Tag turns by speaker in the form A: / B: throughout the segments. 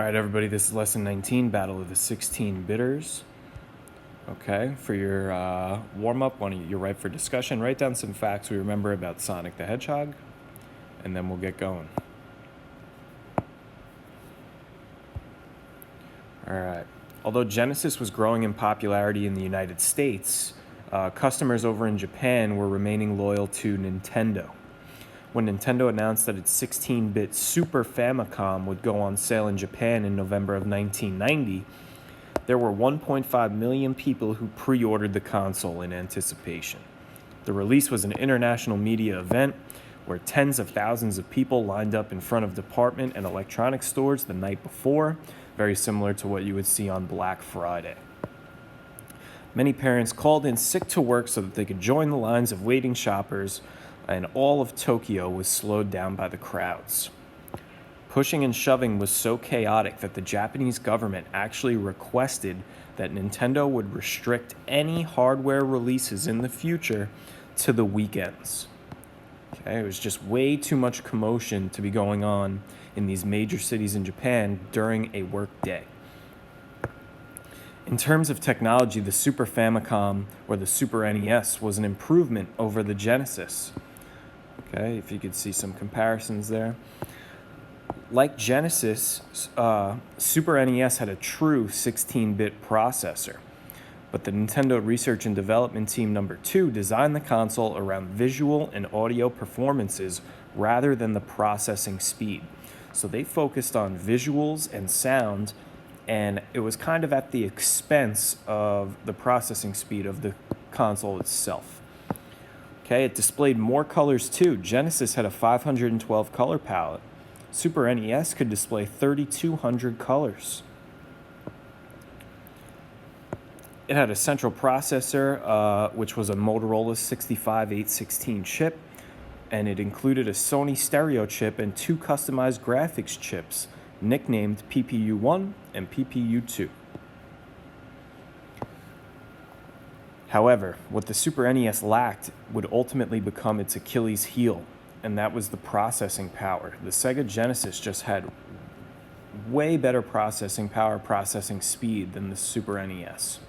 A: All right, everybody, this is lesson 19, Battle of the 16 Bitters. Okay, for your warm-up, you're ripe for discussion, write down some facts we remember about Sonic the Hedgehog, and then we'll get going. All right. Although Genesis was growing in popularity in the United States, customers over in Japan were remaining loyal to Nintendo. When Nintendo announced that its 16-bit Super Famicom would go on sale in Japan in November of 1990, there were 1.5 million people who pre-ordered the console in anticipation. The release was an international media event where tens of thousands of people lined up in front of department and electronics stores the night before, very similar to what you would see on Black Friday. Many parents called in sick to work so that they could join the lines of waiting shoppers, and all of Tokyo was slowed down by the crowds. Pushing and shoving was so chaotic that the Japanese government actually requested that Nintendo would restrict any hardware releases in the future to the weekends. Okay, it was just way too much commotion to be going on in these major cities in Japan during a work day. In terms of technology, the Super Famicom, or the Super NES, was an improvement over the Genesis. Okay, if you could see some comparisons there. Like Genesis, Super NES had a true 16-bit processor, but the Nintendo Research and Development Team number 2 designed the console around visual and audio performances rather than the processing speed. So they focused on visuals and sound, and it was kind of at the expense of the processing speed of the console itself. Okay, it displayed more colors too. Genesis had a 512 color palette. Super NES could display 3,200 colors. It had a central processor, which was a Motorola 65816 chip, and it included a Sony stereo chip and 2 customized graphics chips, nicknamed PPU-1 and PPU-2. However, what the Super NES lacked would ultimately become its Achilles heel, and that was the processing power. The Sega Genesis just had way better processing power, processing speed than the Super NES.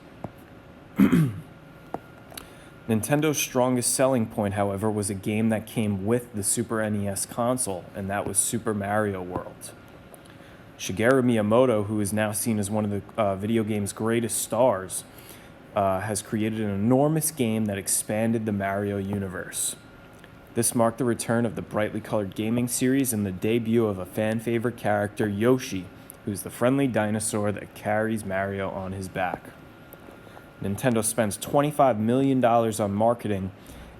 A: Nintendo strongest selling point, however, was a game that came with the Super NES console, and that was Super Mario World. Shigeru Miyamoto, who is now seen as one of the video game's greatest stars, has created an enormous game that expanded the Mario universe. This marked the return of the brightly colored gaming series and the debut of a fan-favorite character, Yoshi, who's the friendly dinosaur that carries Mario on his back. Nintendo spends $25 million on marketing,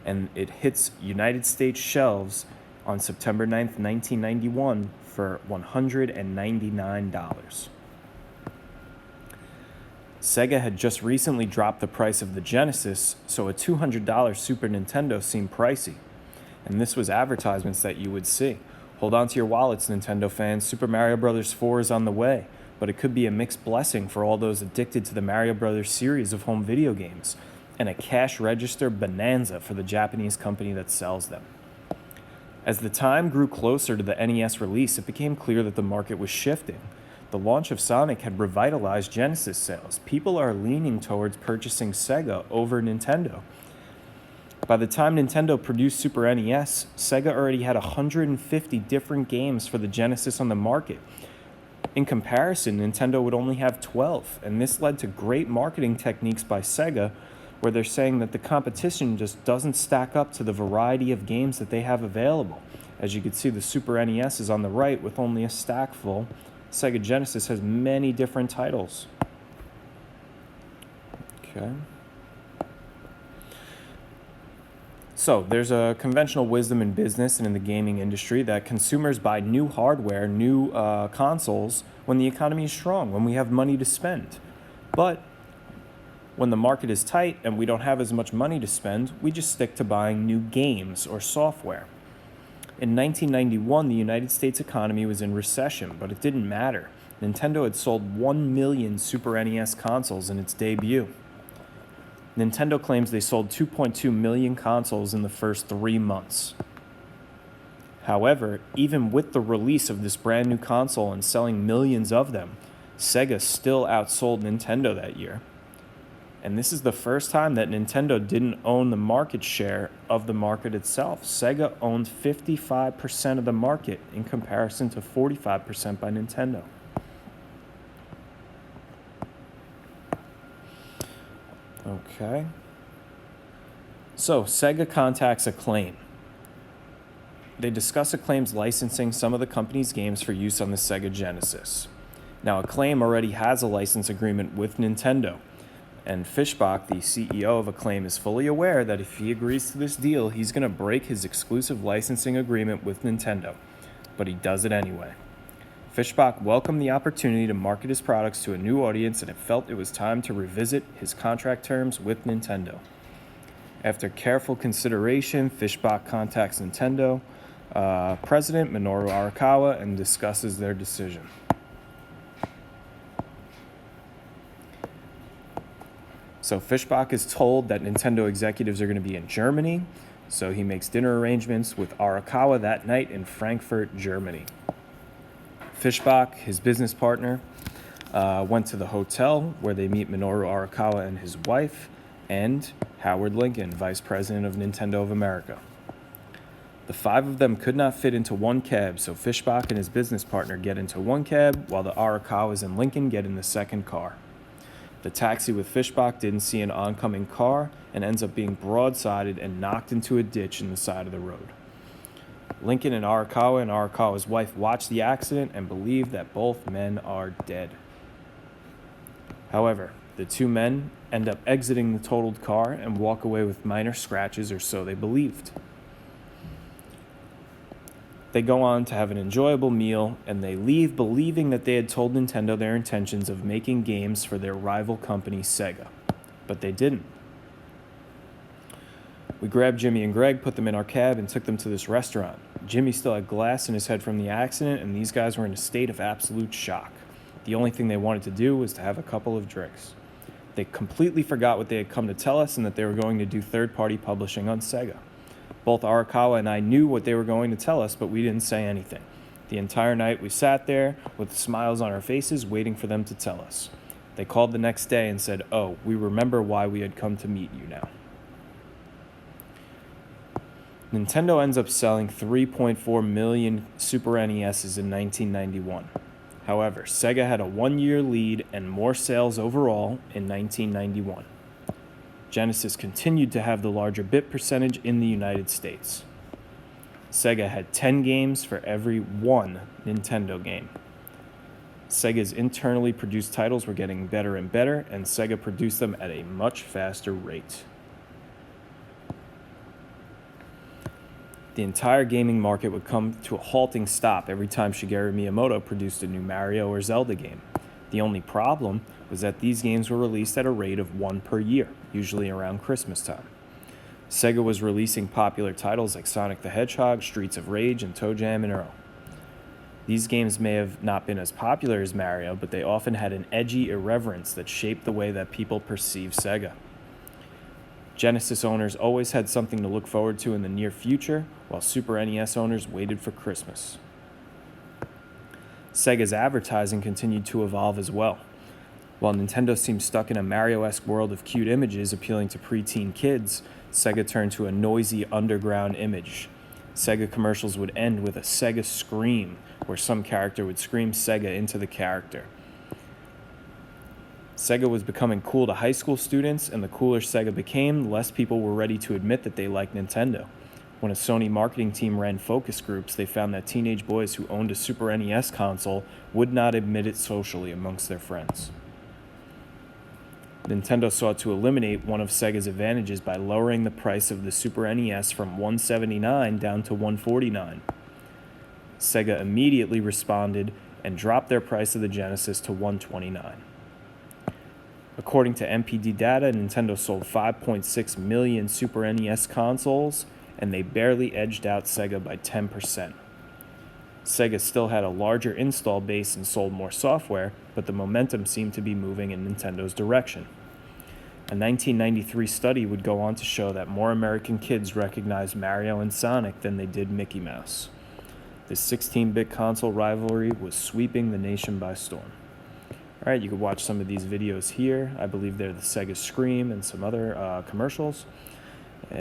A: and it hits United States shelves on September 9th, 1991 for $199. Sega had just recently dropped the price of the Genesis, so a $200 Super Nintendo seemed pricey. And this was advertisements that you would see. Hold on to your wallets, Nintendo fans. Super Mario Bros. 4 is on the way, but it could be a mixed blessing for all those addicted to the Mario Bros. Series of home video games, and a cash register bonanza for the Japanese company that sells them. As the time grew closer to the NES release, it became clear that the market was shifting. The launch of Sonic had revitalized Genesis sales. People are leaning towards purchasing Sega over Nintendo. By the time Nintendo produced Super NES, Sega already had 150 different games for the Genesis on the market. In comparison, Nintendo would only have 12, and this led to great marketing techniques by Sega, where they're saying that the competition just doesn't stack up to the variety of games that they have available. As you can see, the Super NES is on the right with only a stack full. Sega Genesis has many different titles. Okay. So there's a conventional wisdom in business and in the gaming industry that consumers buy new hardware, new consoles, when the economy is strong, when we have money to spend. But when the market is tight and we don't have as much money to spend, we just stick to buying new games or software. In 1991, the United States economy was in recession, but it didn't matter. Nintendo had sold 1 million Super NES consoles in its debut. Nintendo claims they sold 2.2 million consoles in the first 3 months. However, even with the release of this brand new console and selling millions of them, Sega still outsold Nintendo that year. And this is the first time that Nintendo didn't own the market share of the market itself. Sega owned 55% of the market in comparison to 45% by Nintendo. Okay. So, Sega contacts Acclaim. They discuss Acclaim's licensing some of the company's games for use on the Sega Genesis. Now, Acclaim already has a license agreement with Nintendo, and Fischbach, the CEO of Acclaim, is fully aware that if he agrees to this deal, he's going to break his exclusive licensing agreement with Nintendo, but he does it anyway. Fischbach welcomed the opportunity to market his products to a new audience, and it felt it was time to revisit his contract terms with Nintendo. After careful consideration, Fischbach contacts Nintendo President Minoru Arakawa and discusses their decision. So Fischbach is told that Nintendo executives are going to be in Germany, so he makes dinner arrangements with Arakawa that night in Frankfurt, Germany. Fischbach, his business partner, went to the hotel where they meet Minoru Arakawa and his wife, and Howard Lincoln, Vice President of Nintendo of America. The five of them could not fit into one cab, so Fischbach and his business partner get into one cab, while the Arakawas and Lincoln get in the second car. The taxi with Fischbach didn't see an oncoming car and ends up being broadsided and knocked into a ditch in the side of the road. Lincoln and Arakawa's wife watch the accident and believe that both men are dead. However, the two men end up exiting the totaled car and walk away with minor scratches, or so they believed. They go on to have an enjoyable meal, and they leave believing that they had told Nintendo their intentions of making games for their rival company, Sega. But they didn't. We grabbed Jimmy and Greg, put them in our cab, and took them to this restaurant. Jimmy still had glass in his head from the accident, and these guys were in a state of absolute shock. The only thing they wanted to do was to have a couple of drinks. They completely forgot what they had come to tell us and that they were going to do third-party publishing on Sega. Both Arakawa and I knew what they were going to tell us, but we didn't say anything. The entire night we sat there with smiles on our faces waiting for them to tell us. They called the next day and said, "Oh, we remember why we had come to meet you now." Nintendo ends up selling 3.4 million Super NESs in 1991. However, Sega had a one-year lead and more sales overall in 1991. Genesis continued to have the larger bit percentage in the United States. Sega had 10 games for every one Nintendo game. Sega's internally produced titles were getting better and better, and Sega produced them at a much faster rate. The entire gaming market would come to a halting stop every time Shigeru Miyamoto produced a new Mario or Zelda game. The only problem was that these games were released at a rate of one per year, usually around Christmas time. Sega was releasing popular titles like Sonic the Hedgehog, Streets of Rage, and Toe Jam and Earl. These games may have not been as popular as Mario, but they often had an edgy irreverence that shaped the way that people perceive Sega. Genesis owners always had something to look forward to in the near future, while Super NES owners waited for Christmas. Sega's advertising continued to evolve as well. While Nintendo seemed stuck in a Mario-esque world of cute images appealing to preteen kids, Sega turned to a noisy underground image. Sega commercials would end with a Sega scream, where some character would scream Sega into the character. Sega was becoming cool to high school students, and the cooler Sega became, the less people were ready to admit that they liked Nintendo. When a Sony marketing team ran focus groups, they found that teenage boys who owned a Super NES console would not admit it socially amongst their friends. Nintendo sought to eliminate one of Sega's advantages by lowering the price of the Super NES from $179 down to $149. Sega immediately responded and dropped their price of the Genesis to $129. According to MPD data, Nintendo sold 5.6 million Super NES consoles, and they barely edged out Sega by 10%. Sega still had a larger install base and sold more software, but the momentum seemed to be moving in Nintendo's direction. A 1993 study would go on to show that more American kids recognized Mario and Sonic than they did Mickey Mouse. His 16-bit console rivalry was sweeping the nation by storm. All right, you can watch some of these videos here. I believe they're the Sega Scream and some other commercials.